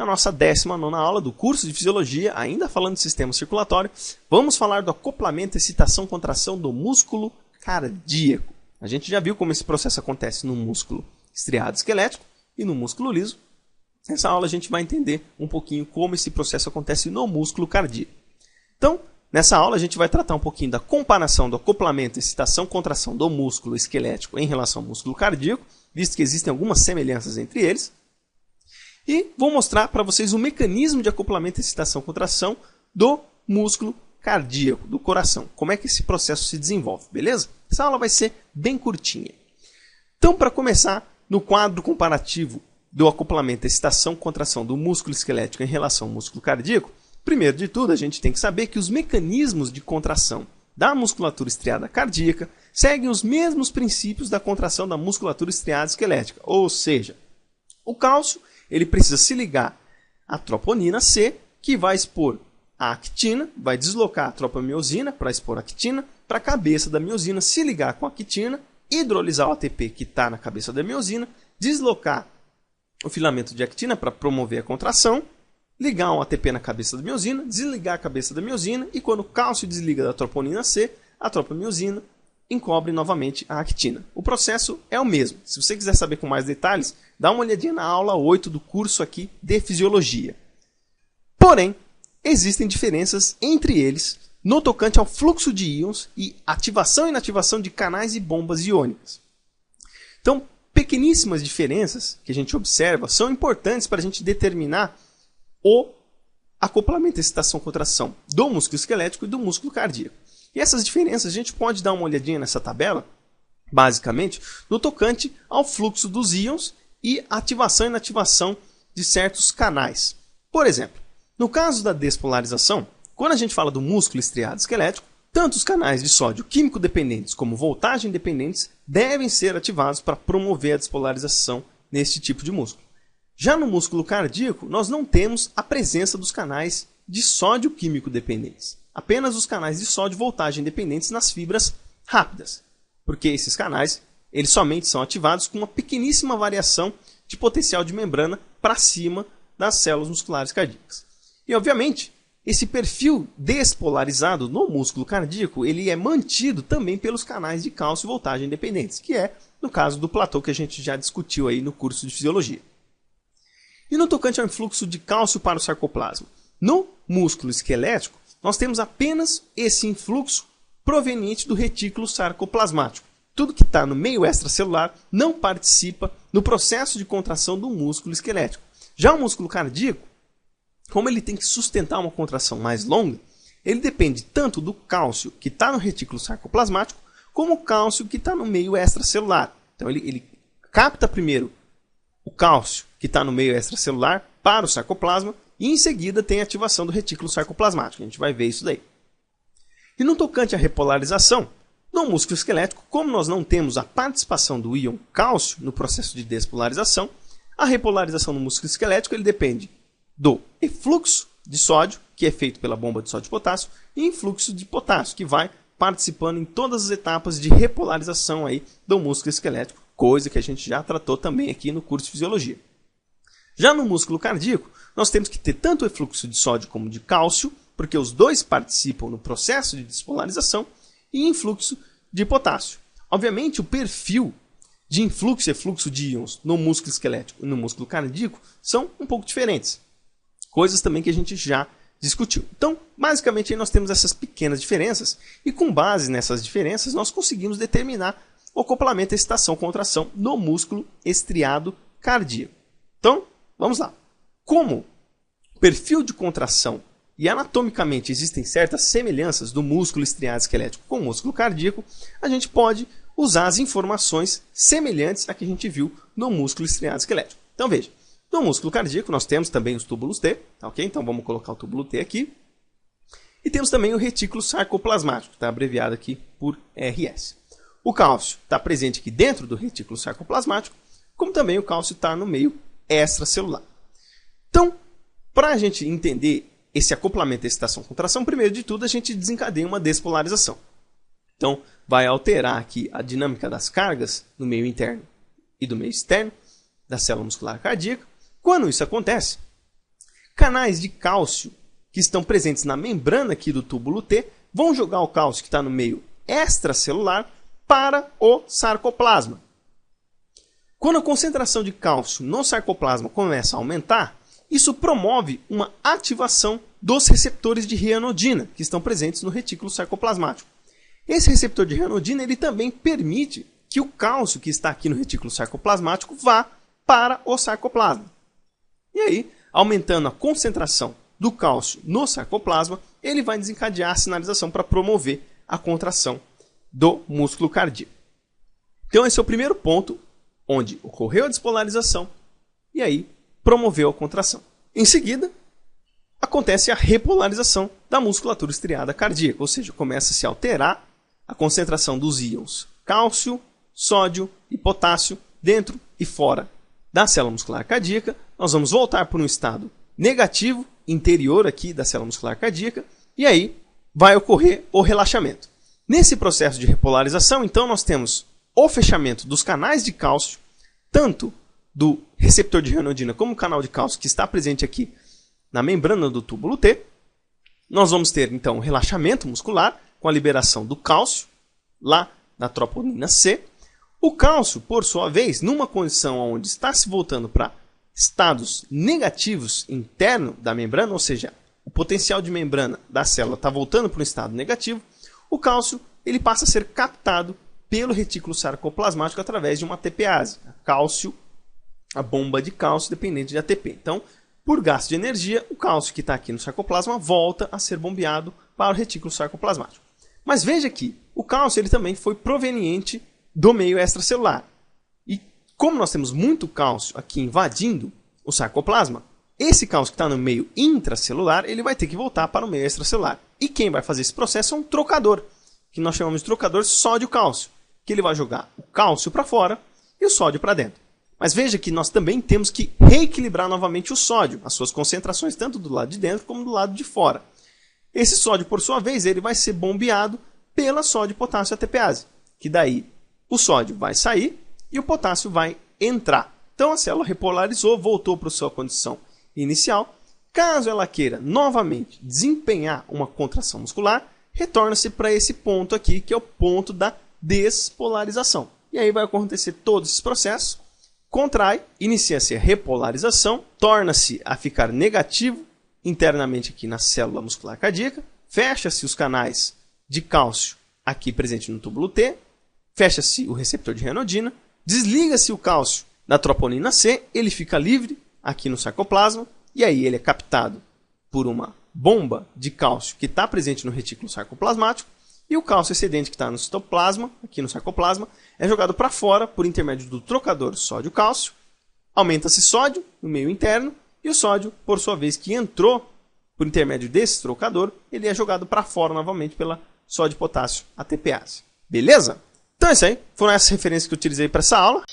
na nossa 19ª aula do curso de Fisiologia, ainda falando de sistema circulatório, vamos falar do acoplamento, excitação, contração do músculo cardíaco. A gente já viu como esse processo acontece no músculo estriado esquelético e no músculo liso. Nessa aula a gente vai entender um pouquinho como esse processo acontece no músculo cardíaco. Então, nessa aula a gente vai tratar um pouquinho da comparação do acoplamento, excitação, contração do músculo esquelético em relação ao músculo cardíaco, visto que existem algumas semelhanças entre eles. E vou mostrar para vocês o mecanismo de acoplamento, excitação, contração do músculo cardíaco, do coração. Como é que esse processo se desenvolve, beleza? Essa aula vai ser bem curtinha. Então, para começar, no quadro comparativo do acoplamento, excitação, contração do músculo esquelético em relação ao músculo cardíaco, primeiro de tudo, a gente tem que saber que os mecanismos de contração da musculatura estriada cardíaca seguem os mesmos princípios da contração da musculatura estriada esquelética. Ou seja, o cálcio ele precisa se ligar à troponina C, que vai expor a actina, vai deslocar a tropamiosina para expor a actina, para a cabeça da miosina se ligar com a actina, hidrolisar o ATP que está na cabeça da miosina, deslocar o filamento de actina para promover a contração, ligar um ATP na cabeça da miosina, desligar a cabeça da miosina e quando o cálcio desliga da troponina C, a tropamiosina encobre novamente a actina. O processo é o mesmo. Se você quiser saber com mais detalhes, dá uma olhadinha na aula 8 do curso aqui de Fisiologia. Porém, existem diferenças entre eles no tocante ao fluxo de íons e ativação e inativação de canais e bombas iônicas. Então, pequeníssimas diferenças que a gente observa são importantes para a gente determinar o acoplamento, excitação, contração do músculo esquelético e do músculo cardíaco. E essas diferenças a gente pode dar uma olhadinha nessa tabela, basicamente, no tocante ao fluxo dos íons e ativação e inativação de certos canais. Por exemplo, no caso da despolarização, quando a gente fala do músculo estriado esquelético, tanto os canais de sódio químico dependentes como voltagem dependentes devem ser ativados para promover a despolarização neste tipo de músculo. Já no músculo cardíaco, nós não temos a presença dos canais de sódio químico dependentes. Apenas os canais de sódio voltagem dependentes nas fibras rápidas. Porque esses canais eles somente são ativados com uma pequeníssima variação de potencial de membrana para cima das células musculares cardíacas. E, obviamente, esse perfil despolarizado no músculo cardíaco ele é mantido também pelos canais de cálcio e voltagem dependentes, que é no caso do platô que a gente já discutiu aí no curso de Fisiologia. E no tocante ao influxo de cálcio para o sarcoplasma? No músculo esquelético, nós temos apenas esse influxo proveniente do retículo sarcoplasmático. Tudo que está no meio extracelular não participa no processo de contração do músculo esquelético. Já o músculo cardíaco, como ele tem que sustentar uma contração mais longa, ele depende tanto do cálcio que está no retículo sarcoplasmático, como o cálcio que está no meio extracelular. Então ele capta primeiro o cálcio que está no meio extracelular para o sarcoplasma e em seguida tem a ativação do retículo sarcoplasmático. A gente vai ver isso daí. E no tocante à repolarização, no músculo esquelético, como nós não temos a participação do íon cálcio no processo de despolarização, a repolarização no músculo esquelético ele depende do efluxo de sódio, que é feito pela bomba de sódio e potássio, e influxo de potássio, que vai participando em todas as etapas de repolarização aí do músculo esquelético, coisa que a gente já tratou também aqui no curso de Fisiologia. Já no músculo cardíaco, nós temos que ter tanto o efluxo de sódio como de cálcio, porque os dois participam no processo de despolarização, e influxo de potássio. Obviamente, o perfil de influxo e efluxo de íons no músculo esquelético e no músculo cardíaco são um pouco diferentes. Coisas também que a gente já discutiu. Então, basicamente, aí nós temos essas pequenas diferenças e com base nessas diferenças nós conseguimos determinar o acoplamento, excitação, contração no músculo estriado cardíaco. Então, vamos lá. Como o perfil de contração e anatomicamente existem certas semelhanças do músculo estriado esquelético com o músculo cardíaco, a gente pode usar as informações semelhantes a que a gente viu no músculo estriado esquelético. Então veja, no músculo cardíaco nós temos também os túbulos T, ok? Então vamos colocar o túbulo T aqui. E temos também o retículo sarcoplasmático, está abreviado aqui por RS. O cálcio está presente aqui dentro do retículo sarcoplasmático, como também o cálcio está no meio extracelular. Então, para a gente entender esse acoplamento, excitação, contração, primeiro de tudo a gente desencadeia uma despolarização. Então, vai alterar aqui a dinâmica das cargas no meio interno e do meio externo da célula muscular cardíaca. Quando isso acontece, canais de cálcio que estão presentes na membrana aqui do túbulo T vão jogar o cálcio que está no meio extracelular para o sarcoplasma. Quando a concentração de cálcio no sarcoplasma começa a aumentar, isso promove uma ativação dos receptores de rianodina que estão presentes no retículo sarcoplasmático. Esse receptor de rianodina ele também permite que o cálcio que está aqui no retículo sarcoplasmático vá para o sarcoplasma. E aí, aumentando a concentração do cálcio no sarcoplasma, ele vai desencadear a sinalização para promover a contração do músculo cardíaco. Então esse é o primeiro ponto, onde ocorreu a despolarização e aí promoveu a contração. Em seguida, acontece a repolarização da musculatura estriada cardíaca, ou seja, começa a se alterar a concentração dos íons cálcio, sódio e potássio dentro e fora da célula muscular cardíaca. Nós vamos voltar para um estado negativo, interior aqui da célula muscular cardíaca, e aí vai ocorrer o relaxamento. Nesse processo de repolarização, então, nós temos o fechamento dos canais de cálcio, tanto do receptor de rianodina como o canal de cálcio que está presente aqui na membrana do túbulo T. Nós vamos ter, então, um relaxamento muscular com a liberação do cálcio lá na troponina C. O cálcio, por sua vez, numa condição onde está se voltando para estados negativos internos da membrana, ou seja, o potencial de membrana da célula está voltando para um estado negativo, o cálcio ele passa a ser captado pelo retículo sarcoplasmático através de uma ATPase, a bomba de cálcio dependente de ATP. Então, por gasto de energia, o cálcio que está aqui no sarcoplasma volta a ser bombeado para o retículo sarcoplasmático. Mas veja que o cálcio ele também foi proveniente do meio extracelular. E como nós temos muito cálcio aqui invadindo o sarcoplasma, esse cálcio que está no meio intracelular, ele vai ter que voltar para o meio extracelular. E quem vai fazer esse processo é um trocador, que nós chamamos de trocador sódio-cálcio, que ele vai jogar o cálcio para fora e o sódio para dentro. Mas veja que nós também temos que reequilibrar novamente o sódio, as suas concentrações tanto do lado de dentro como do lado de fora. Esse sódio, por sua vez, ele vai ser bombeado pela sódio-potássio ATPase, que daí o sódio vai sair e o potássio vai entrar. Então a célula repolarizou, voltou para a sua condição inicial. Caso ela queira novamente desempenhar uma contração muscular, retorna-se para esse ponto aqui, que é o ponto da despolarização. E aí vai acontecer todos esses processos. Contrai, inicia-se a repolarização, torna-se a ficar negativo internamente aqui na célula muscular cardíaca, fecha-se os canais de cálcio aqui presente no túbulo T, fecha-se o receptor de rianodina, desliga-se o cálcio da troponina C, ele fica livre aqui no sarcoplasma, e aí ele é captado por uma bomba de cálcio que está presente no retículo sarcoplasmático, e o cálcio excedente que está no citoplasma, aqui no sarcoplasma, é jogado para fora por intermédio do trocador sódio-cálcio, aumenta-se sódio no meio interno, e o sódio, por sua vez, que entrou por intermédio desse trocador, ele é jogado para fora novamente pela sódio-potássio ATPase. Beleza? Então é isso aí. Foram essas referências que eu utilizei para essa aula.